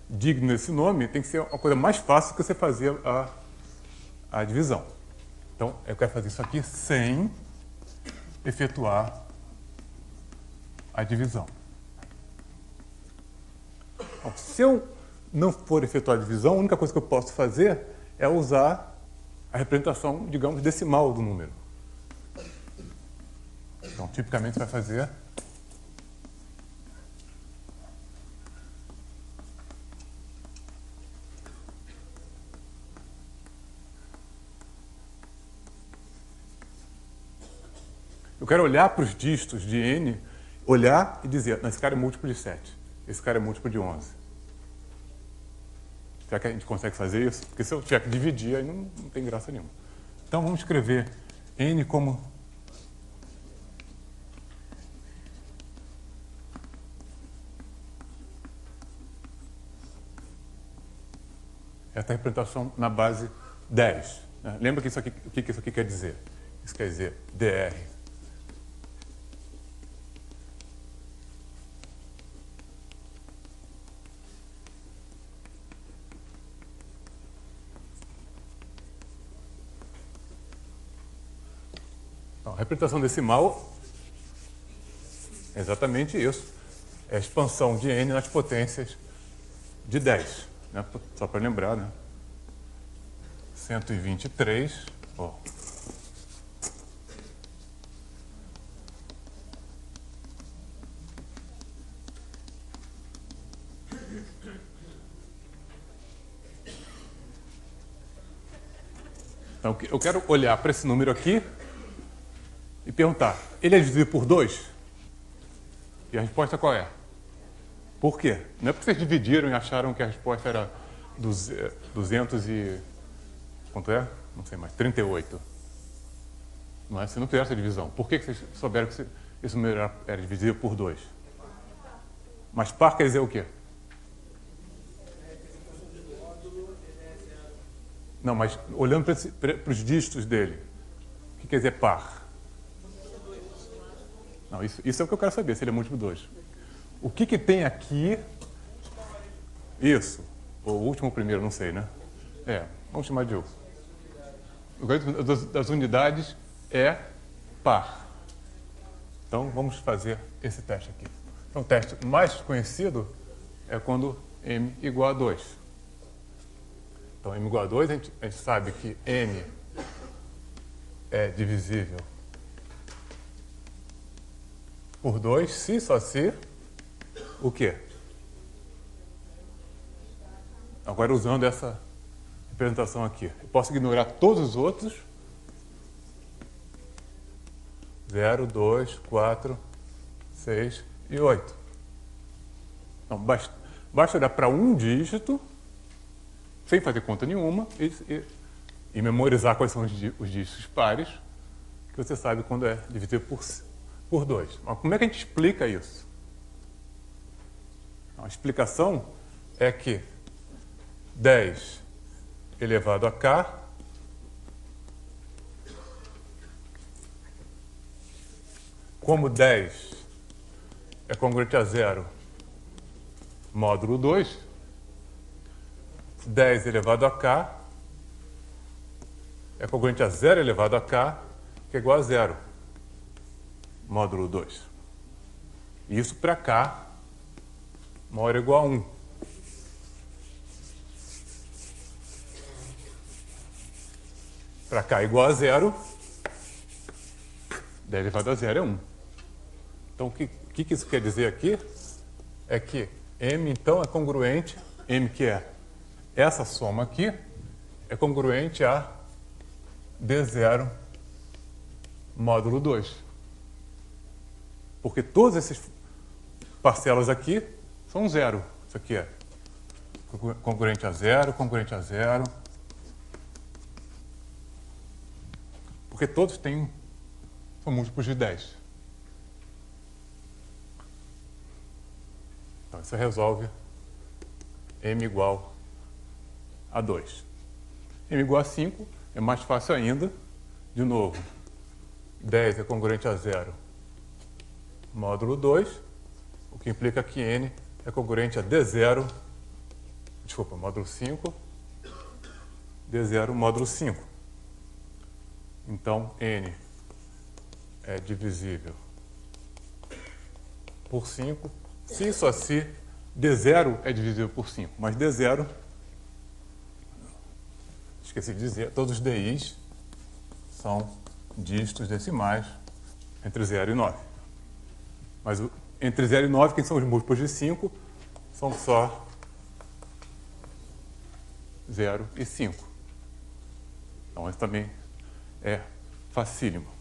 A: digno desse nome, tem que ser uma coisa mais fácil que você fazer a divisão. Então, eu quero fazer isso aqui sem efetuar a divisão. Então, se eu não for efetuar a divisão, a única coisa que eu posso fazer é usar a representação, digamos, decimal do número. Então, tipicamente, você vai fazer eu quero olhar para os dígitos de n, olhar e dizer, esse cara é múltiplo de 7, esse cara é múltiplo de 11. Será que a gente consegue fazer isso? Porque se eu tiver que dividir, aí não tem graça nenhuma. Então, vamos escrever n como essa representação na base 10. Né? Lembra que isso aqui, o que isso aqui quer dizer? Isso quer dizer dr a representação decimal é exatamente isso. É a expansão de n nas potências de 10. Né? Só para lembrar, né? 123. Ó. Então, eu quero olhar para esse número aqui e perguntar, ele é divisível por 2? E a resposta qual é? Por quê? Não é porque vocês dividiram e acharam que a resposta era 200 e... quanto é? Não sei mais, 38. Não é? Vocês não fizeram essa divisão. Por que vocês souberam que esse número era divisível por 2? Mas par quer dizer o quê? Não, mas olhando para os dígitos dele, o que quer dizer par? Não, isso é o que eu quero saber, se ele é múltiplo de 2. O que tem aqui? Isso. O último ou o primeiro, não sei, né? Vamos chamar de U. O algoritmo das unidades é par. Então, vamos fazer esse teste aqui. Então, o teste mais conhecido é quando m igual a 2. Então, m igual a 2, a gente sabe que m é divisível por 2, se só se o quê? Agora, usando essa representação aqui, eu posso ignorar todos os outros. 0, 2, 4, 6 e 8. Então, basta olhar para um dígito, sem fazer conta nenhuma, e memorizar quais são os dígitos pares, que você sabe quando é dividido por 2. Mas como é que a gente explica isso? A explicação é que 10 elevado a k como 10 é congruente a 0 módulo 2, 10 elevado a k é congruente a 0 elevado a k, que é igual a 0 módulo 2. E isso para k maior ou igual a 1. Para k igual a 0, 10 elevado a 0 é 1. Então, o que isso quer dizer aqui é que m, então, é congruente, m que é essa soma aqui, é congruente a d0 módulo 2. Porque todas essas parcelas aqui são 0. Isso aqui é congruente a 0, congruente a 0. Porque todos são múltiplos de 10. Então, isso resolve m igual a 2. m igual a 5 é mais fácil ainda. De novo, 10 é congruente a 0 módulo 2, o que implica que n é congruente a módulo 5, d0 módulo 5. Então, n é divisível por 5. Se só se d0 é divisível por 5, mas d0, esqueci de dizer, todos os di's são dígitos decimais entre 0 e 9. Mas entre 0 e 9, quem são os múltiplos de 5, são só 0 e 5. Então, isso também é facílimo.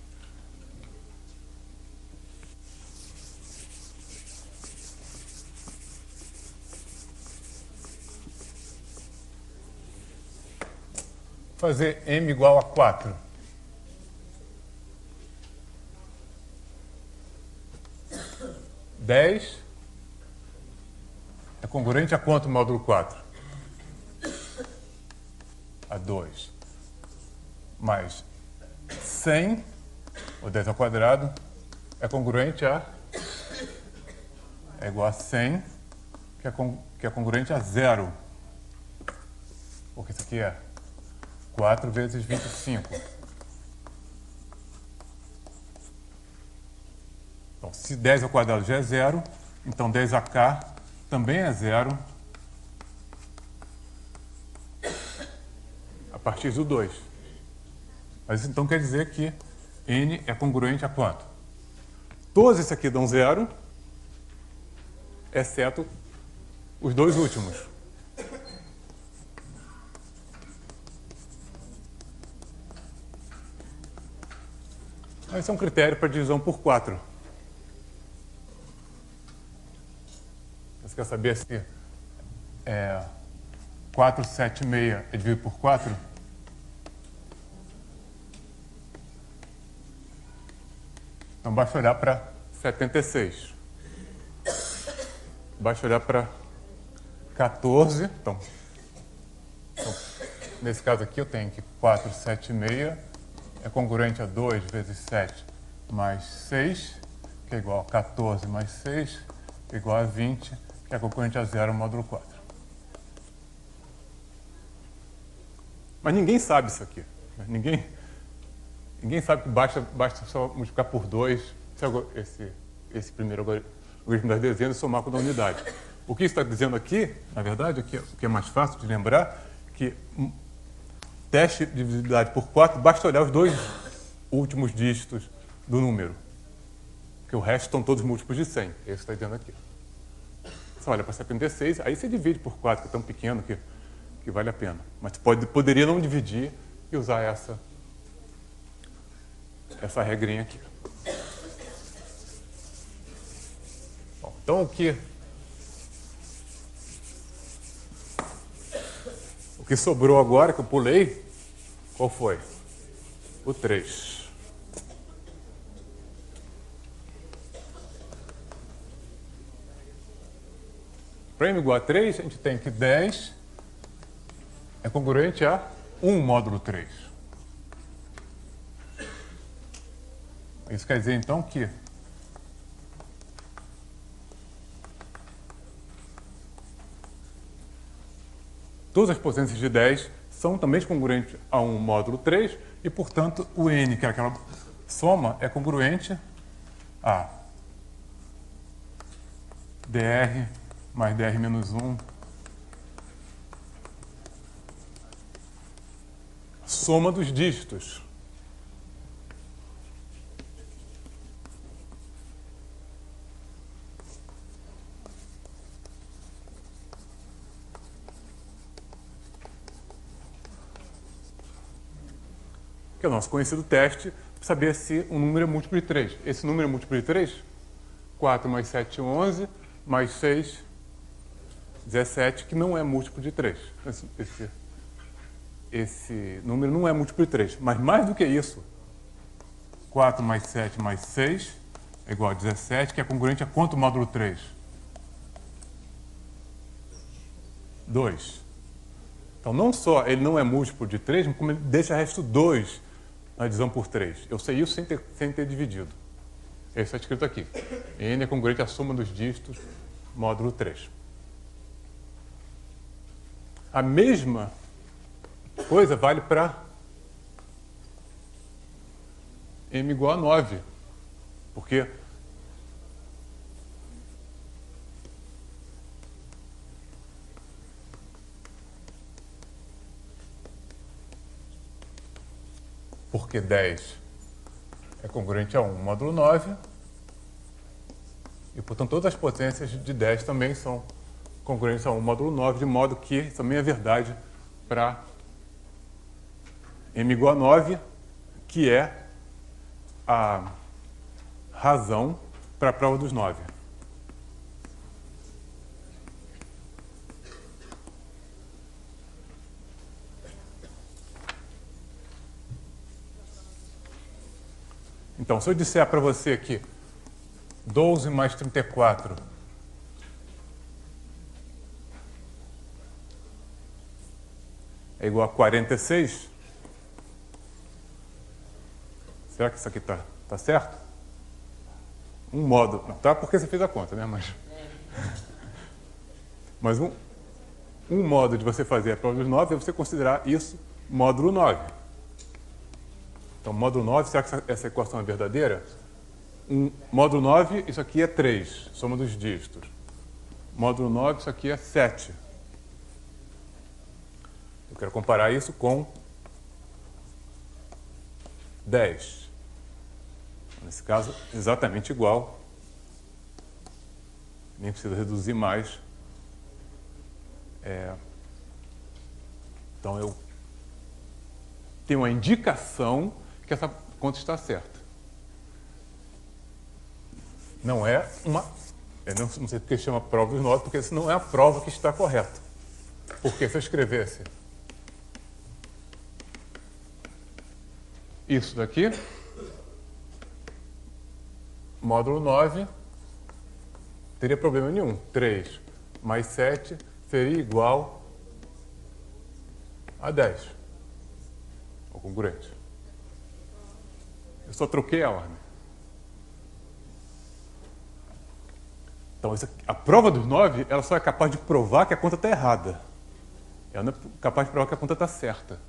A: Fazer m igual a 4. Dez é congruente a quanto módulo 4? A 2. Mais 100, ou 10 ao quadrado, é congruente a... é igual a 100, que é congruente a 0. Porque isso aqui é 4 vezes 25. Então, se 10 ao quadrado já é 0, então 10ak também é 0 a partir do 2. Mas isso então quer dizer que n é congruente a quanto? Todos esses aqui dão 0, exceto os dois últimos. Esse é um critério para divisão por 4. Você quer saber se 476 é dividido por 4? Então, basta olhar para 76. Basta olhar para 14. Então, nesse caso aqui, eu tenho que 476 é congruente a 2 vezes 7 mais 6, que é igual a 14 mais 6, que é igual a 20, que é congruente a 0 módulo 4. Mas ninguém sabe isso aqui. Ninguém sabe que basta só multiplicar por 2 esse primeiro algoritmo das dezenas e somar com a da unidade. O que está dizendo aqui, na verdade, o que é mais fácil de lembrar, que teste de divisibilidade por 4, basta olhar os dois últimos dígitos do número. Porque o resto estão todos múltiplos de 100. É isso que está dizendo aqui. Você olha para 76, aí você divide por 4, que é tão pequeno que vale a pena. Mas você poderia não dividir e usar essa regrinha aqui. Bom, então o que sobrou agora, que eu pulei, qual foi? O 3. Para m igual a 3, a gente tem que 10 é congruente a 1 módulo 3. Isso quer dizer, então, que todas as potências de 10 são também congruentes a 1 módulo 3 e, portanto, o n, que é aquela soma, é congruente a dr mais dr menos 1, soma dos dígitos. Que é o nosso conhecido teste para saber se um número é múltiplo de 3. Esse número é múltiplo de 3? 4 mais 7, 11, mais 6, 17, que não é múltiplo de 3. Esse número não é múltiplo de 3. Mas mais do que isso, 4 mais 7 mais 6 é igual a 17, que é congruente a quanto módulo 3? 2. Então, não só ele não é múltiplo de 3, como ele deixa resto 2 na divisão por 3. Eu sei isso sem ter dividido. Isso está escrito aqui. N é congruente à soma dos dígitos, módulo 3. A mesma coisa vale para m igual a 9. Porque porque 10 é congruente a 1 módulo 9, e, portanto, todas as potências de 10 também são congruentes a 1 módulo 9, de modo que isso também é verdade para m igual a 9, que é a razão para a prova dos 9. Então, se eu disser para você que 12 mais 34 é igual a 46, será que isso aqui tá certo? Um modo, não tá porque você fez a conta, né? Mas um modo de você fazer a prova dos 9 é você considerar isso módulo 9. Então, módulo 9, será que essa equação é verdadeira? Módulo 9, isso aqui é 3, soma dos dígitos. Módulo 9, isso aqui é 7. Eu quero comparar isso com 10. Nesse caso, exatamente igual. Nem precisa reduzir mais. Então, eu tenho uma indicação que essa conta está certa. Não é uma... Eu não sei porque chama prova dos 9, porque isso não é a prova que está correta. Porque se eu escrevesse isso daqui, módulo 9, teria problema nenhum. 3 mais 7 seria igual a 10. Ou congruente. Eu só troquei a ordem. Então, a prova dos 9, ela só é capaz de provar que a conta está errada. Ela não é capaz de provar que a conta está certa.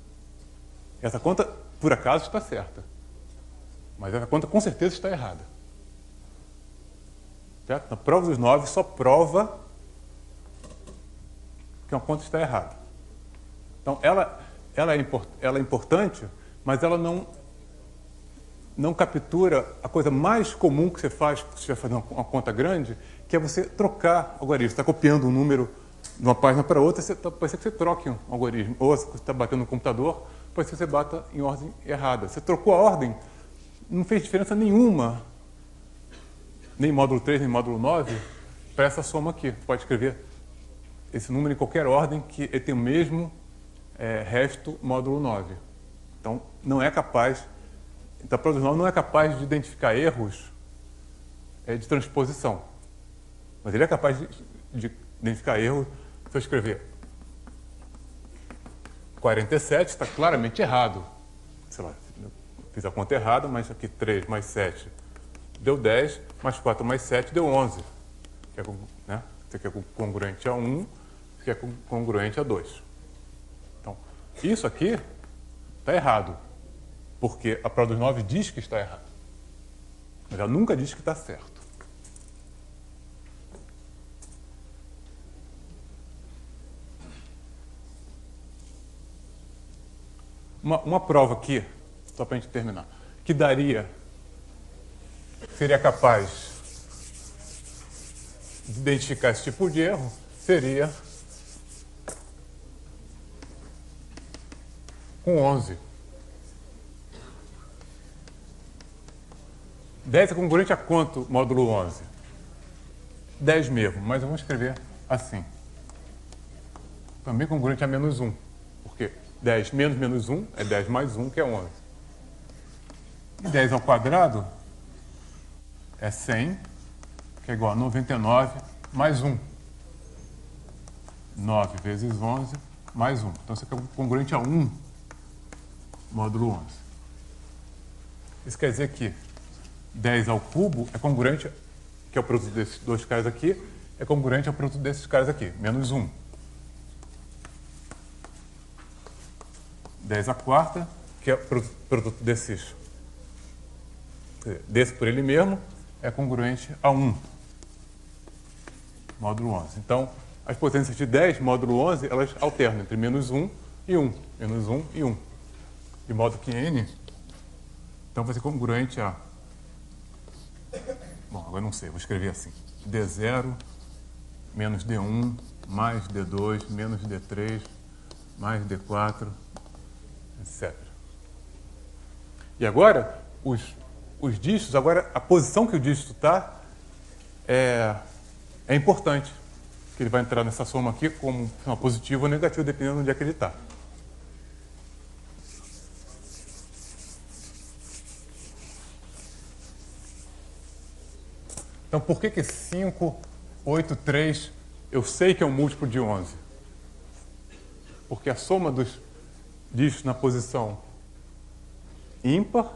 A: Essa conta, por acaso, está certa. Mas essa conta, com certeza, está errada. Certo? Na prova dos 9 só prova que uma conta está errada. Então, ela é importante, mas ela não captura a coisa mais comum que você faz se você vai fazer uma conta grande, que é você trocar algoritmo. Você está copiando um número de uma página para outra, pode ser que você troque um algoritmo. Ou se você está batendo no computador, pode ser que você bata em ordem errada. Você trocou a ordem, não fez diferença nenhuma, nem módulo 3, nem módulo 9, para essa soma aqui. Você pode escrever esse número em qualquer ordem, que ele tem o mesmo resto módulo 9. Então, não é capaz... Então, a prova dos 9 não é capaz de identificar erros de transposição. Mas ele é capaz de identificar erros se eu escrever 47, está claramente errado. Sei lá, eu fiz a conta errada, mas aqui 3 mais 7 deu 10, mais 4 mais 7 deu 11. Que é, né? Isso aqui é congruente a 1, isso aqui é congruente a 2. Então, isso aqui está errado. Porque a prova dos 9 diz que está errado. Mas ela nunca diz que está certo. Uma prova aqui, só para a gente terminar, que seria capaz de identificar esse tipo de erro, seria com 11. 10 é congruente a quanto módulo 11? 10 mesmo, mas eu vou escrever assim. Também congruente a menos 1. Porque 10 menos menos 1 é 10 mais 1, que é 11. E 10 ao quadrado é 100, que é igual a 99 mais 1. 9 vezes 11 mais 1. Então, isso aqui é congruente a 1 módulo 11. Isso quer dizer que 10 ao cubo é congruente, que é o produto desses dois caras aqui, é congruente ao produto desses caras aqui, menos 1. 10 à quarta, que é o produto desse por ele mesmo, é congruente a 1, módulo 11. Então, as potências de 10, módulo 11, elas alternam entre menos 1 e 1, menos 1 e 1. De modo que n, então vai ser congruente a... Bom, agora não sei, vou escrever assim. D0 menos D1 mais D2 menos D3 mais D4, etc. E agora, os dígitos, agora a posição que o dígito está é importante. Que ele vai entrar nessa soma aqui como uma positiva ou negativa, dependendo de onde é que ele está. Então, por que 5, 8, 3, eu sei que é um múltiplo de 11? Porque a soma dos dígitos na posição ímpar,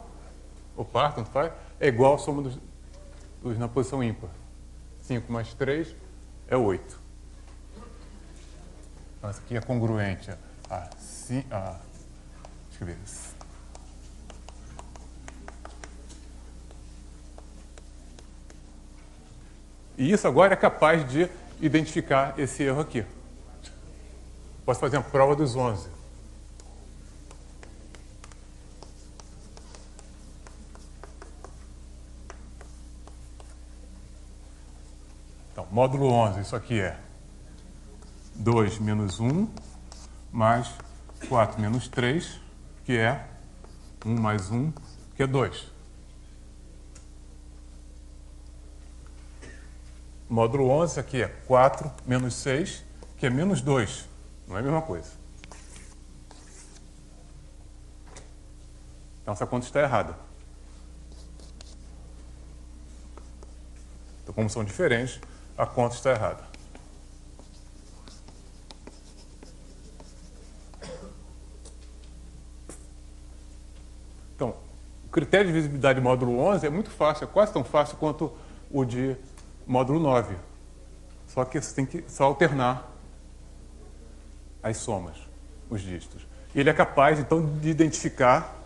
A: ou par, tanto faz, é igual à soma dos na posição ímpar. 5 mais 3 é 8. Então, essa aqui é congruente deixa eu ver. E isso agora é capaz de identificar esse erro aqui. Posso fazer a prova dos 11. Então, módulo 11, isso aqui é 2 menos 1, mais 4 menos 3, que é 1 mais 1, que é 2. Módulo 11, aqui é 4 menos 6, que é menos 2. Não é a mesma coisa. Então, essa conta está errada. Então, como são diferentes, a conta está errada. Então, o critério de visibilidade de módulo 11 é muito fácil, é quase tão fácil quanto o de módulo 9. Só que você tem que só alternar as somas, os dígitos. E ele é capaz, então, de identificar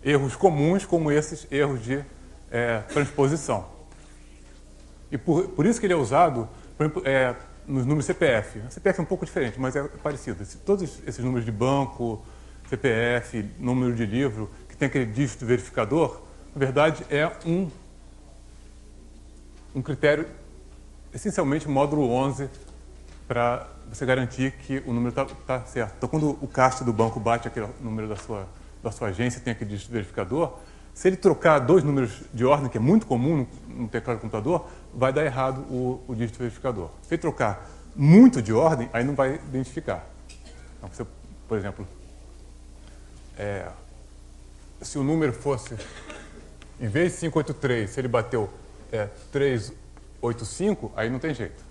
A: erros comuns, como esses erros de transposição. E por isso que ele é usado, por exemplo, nos números CPF. O CPF é um pouco diferente, mas é parecido. Todos esses números de banco, CPF, número de livro, que tem aquele dígito verificador, na verdade é um critério, essencialmente módulo 11, para você garantir que o número está certo. Então, quando o caixa do banco bate aquele número da sua agência, tem aquele dígito verificador, se ele trocar dois números de ordem, que é muito comum no teclado do computador, vai dar errado o dígito verificador. Se ele trocar muito de ordem, aí não vai identificar. Então, você, por exemplo, se o número fosse, em vez de 583, se ele bateu 385, aí não tem jeito.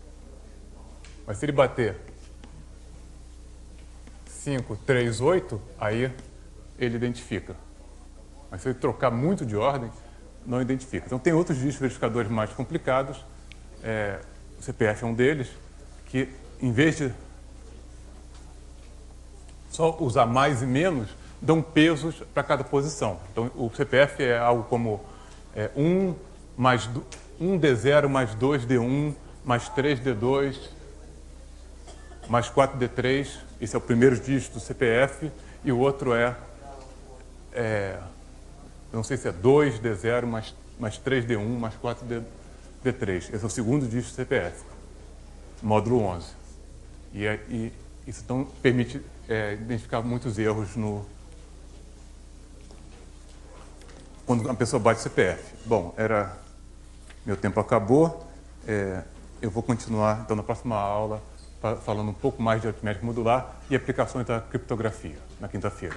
A: Mas se ele bater 538, aí ele identifica. Mas se ele trocar muito de ordem, não identifica. Então tem outros dígitos verificadores mais complicados, o CPF é um deles, que em vez de só usar mais e menos, dão pesos para cada posição. Então o CPF é algo como 1D0 mais 2D1 mais 3D2 mais 4D3, esse é o primeiro dígito do CPF, e o outro não sei se é 2D0 mais 3D1 mais 4D3. Esse é o segundo dígito do CPF, módulo 11. E isso então permite identificar muitos erros quando a pessoa bate o CPF. Bom, meu tempo acabou. Eu vou continuar, então, na próxima aula, falando um pouco mais de aritmética modular e aplicações da criptografia, na quinta-feira.